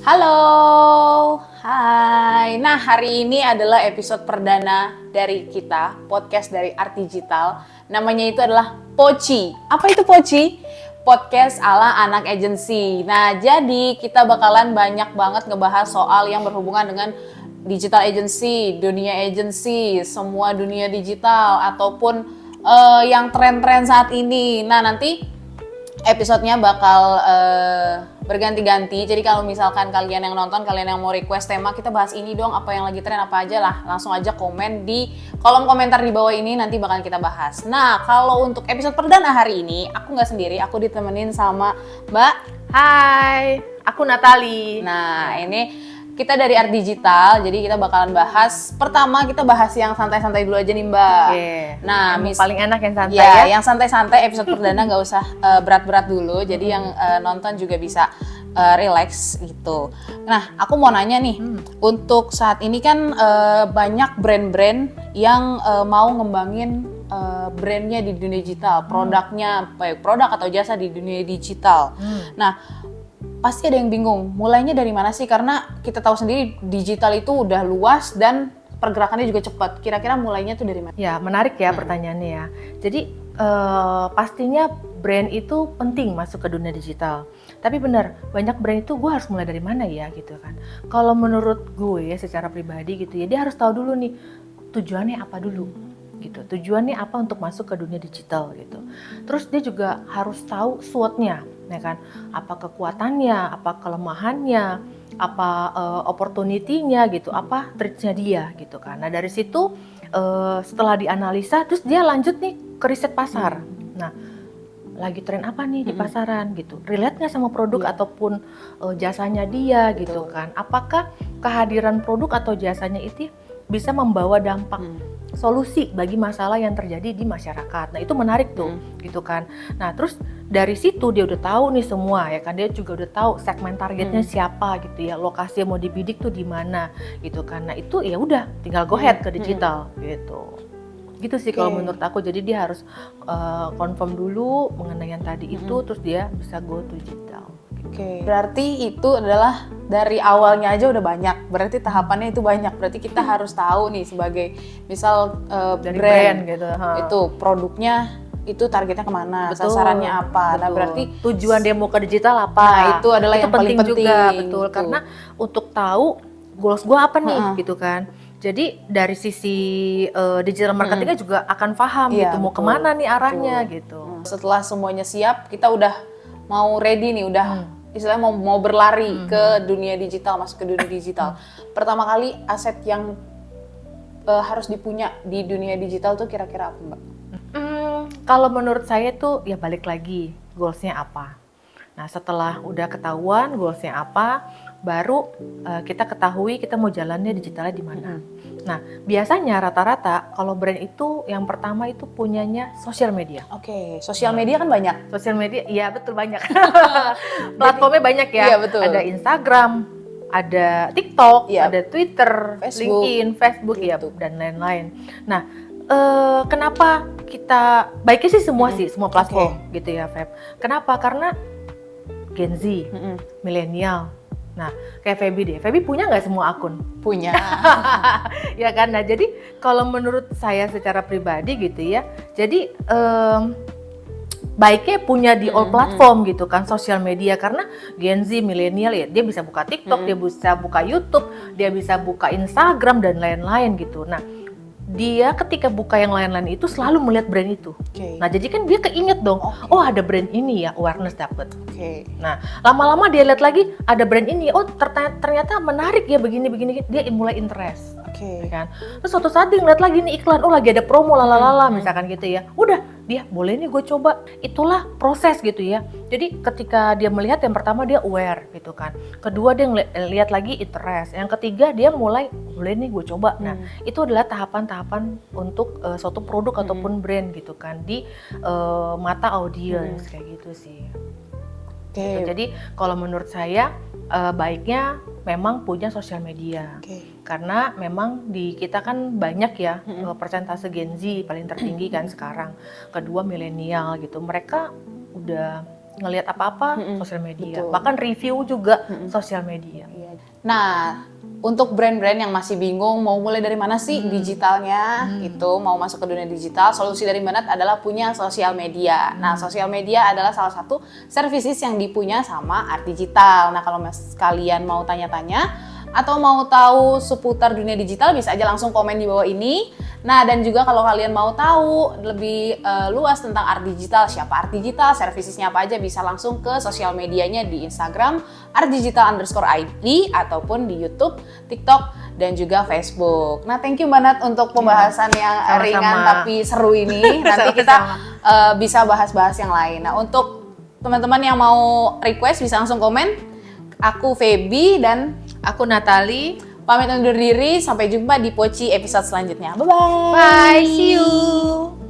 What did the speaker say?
Halo, hai. Nah, hari ini adalah episode perdana dari kita, podcast dari Art Digital. Namanya itu adalah Poci. Apa itu Poci? Podcast ala anak agency. Nah, jadi kita bakalan banyak banget ngebahas soal yang berhubungan dengan digital agency, dunia agency, semua dunia digital, ataupun yang tren-tren saat ini. Nah, nanti episodenya bakal berganti-ganti. Jadi kalau misalkan kalian yang nonton, kalian yang mau request tema, kita bahas ini dong, apa yang lagi tren, apa aja lah. Langsung aja komen di kolom komentar di bawah ini, nanti bakal kita bahas. Nah, kalau untuk episode perdana hari ini, aku nggak sendiri, aku ditemenin sama Mbak. Hai, aku Natali. Nah, ini kita dari Art Digital, jadi kita bakalan bahas, pertama kita bahas yang santai-santai dulu aja nih Mbak. Oke. Nah, Yang paling enak yang santai ya. ya. Yang santai-santai, episode perdana nggak usah berat-berat dulu, jadi yang nonton juga bisa relax gitu. Nah, aku mau nanya nih, untuk saat ini kan banyak brand-brand yang mau ngembangin brandnya di dunia digital, produknya, baik produk atau jasa di dunia digital. Nah, pasti ada yang bingung, mulainya dari mana sih? Karena kita tahu sendiri digital itu udah luas dan pergerakannya juga cepat. Kira-kira mulainya tuh dari mana? Ya, menarik ya pertanyaannya ya. Jadi pastinya brand itu penting masuk ke dunia digital. Tapi benar, banyak brand itu gue harus mulai dari mana ya gitu kan. Kalau menurut gue secara pribadi gitu ya, dia harus tahu dulu nih tujuannya apa dulu. Gitu. Tujuannya apa untuk masuk ke dunia digital gitu. Terus dia juga harus tahu SWOT-nya, ya kan? Apa kekuatannya, apa kelemahannya, apa opportunity-nya gitu, apa threats-nya dia gitu kan. Nah, dari situ setelah dianalisa terus dia lanjut nih ke riset pasar. Nah, lagi tren apa nih di pasaran gitu. Relate nggak sama produk ataupun jasanya dia gitu kan. Apakah kehadiran produk atau jasanya itu bisa membawa dampak solusi bagi masalah yang terjadi di masyarakat. Nah, itu menarik tuh, gitu kan. Nah, terus dari situ dia udah tahu nih semua ya kan, dia juga udah tahu segmen targetnya siapa gitu ya, lokasi yang mau dibidik tuh di mana gitu kan. Nah, itu ya udah tinggal go ahead ke digital gitu. Gitu sih kalau menurut aku. Jadi dia harus confirm dulu mengenai yang tadi itu, terus dia bisa go to digital. Oke, berarti itu adalah dari awalnya aja udah banyak. Berarti tahapannya itu banyak. Berarti kita harus tahu nih sebagai misal Dari brand gitu. itu produknya itu targetnya kemana, Betul, sasarannya apa. Nah, betul. berarti tujuan dia mau ke digital apa? Nah, itu adalah yang paling penting juga, penting, betul. gitu. Karena untuk tahu goals gue apa nih, gitu kan. Jadi dari sisi digital marketingnya juga akan paham Iya, gitu, mau betul, kemana nih arahnya gitu. Setelah semuanya siap, kita udah mau ready nih, udah istilahnya mau berlari ke dunia digital, masuk ke dunia digital. Pertama kali aset yang harus dipunya di dunia digital tuh kira-kira apa, Mbak? Kalau menurut saya tuh ya balik lagi goalsnya apa. Nah, setelah udah ketahuan goalsnya apa, baru kita ketahui kita mau jalannya digitalnya di mana. Nah, biasanya rata-rata kalau brand itu yang pertama itu punyanya sosial media. Oke, sosial media kan banyak. Sosial media, iya betul banyak. Platformnya banyak ya. Iya, betul. Ada Instagram, ada TikTok, Iya. ada Twitter, Facebook, LinkedIn, Facebook ya, YouTube. dan lain-lain. Nah, kenapa kita baiknya sih semua platform gitu ya, Feb. Kenapa? Karena Gen Z, milenial. Nah, kayak Feby deh. Feby punya nggak semua akun? Punya. Ya kan? Nah, jadi kalau menurut saya secara pribadi gitu ya, jadi baiknya punya di all platform gitu kan, sosial media. Karena Gen Z, milenial ya, dia bisa buka TikTok, dia bisa buka YouTube, dia bisa buka Instagram dan lain-lain gitu. Nah, dia ketika buka yang lain-lain itu selalu melihat brand itu. Oke. Nah, jadi kan dia keinget dong, oh ada brand ini ya, awareness dapet. Oke. Nah, lama-lama dia lihat lagi ada brand ini, oh ternyata menarik ya begini-begini, dia mulai interest. Oke. Kan? Terus suatu saat dia ngeliat lagi nih iklan, oh lagi ada promo lalalala misalkan gitu ya. Udah, dia boleh nih gue coba. Itulah proses gitu ya. Jadi ketika dia melihat yang pertama dia aware gitu kan. Kedua dia lihat lagi interest. Yang ketiga dia mulai boleh nih gue coba. Nah, itu adalah tahapan-tahapan untuk suatu produk ataupun brand gitu kan di mata audiens kayak gitu sih. Gitu. Jadi kalau menurut saya baiknya memang punya sosial media. Karena memang di kita kan banyak ya persentase Gen Z paling tertinggi kan sekarang. Kedua milenial gitu. Mereka udah ngelihat apa-apa sosial media. Betul. Bahkan review juga sosial media. Nah, untuk brand-brand yang masih bingung mau mulai dari mana sih digitalnya, itu mau masuk ke dunia digital, solusi dari Mbak Nat adalah punya sosial media. Nah, sosial media adalah salah satu services yang dipunya sama Art Digital. Nah, kalau kalian mau tanya-tanya atau mau tahu seputar dunia digital, bisa aja langsung komen di bawah ini. Nah, dan juga kalau kalian mau tahu lebih luas tentang Art Digital, siapa Art Digital, servicesnya apa aja, bisa langsung ke sosial medianya di Instagram @digital_id ataupun di YouTube, TikTok, dan juga Facebook. Nah, thank you Mbak Nat untuk pembahasan yang Sama-sama. ringan tapi seru ini. Nanti kita bisa bahas-bahas yang lain. Nah, untuk teman-teman yang mau request bisa langsung komen. Aku Feby dan Aku Natali. pamit undur diri. Sampai jumpa di Poci episode selanjutnya. Bye-bye. Bye, see you.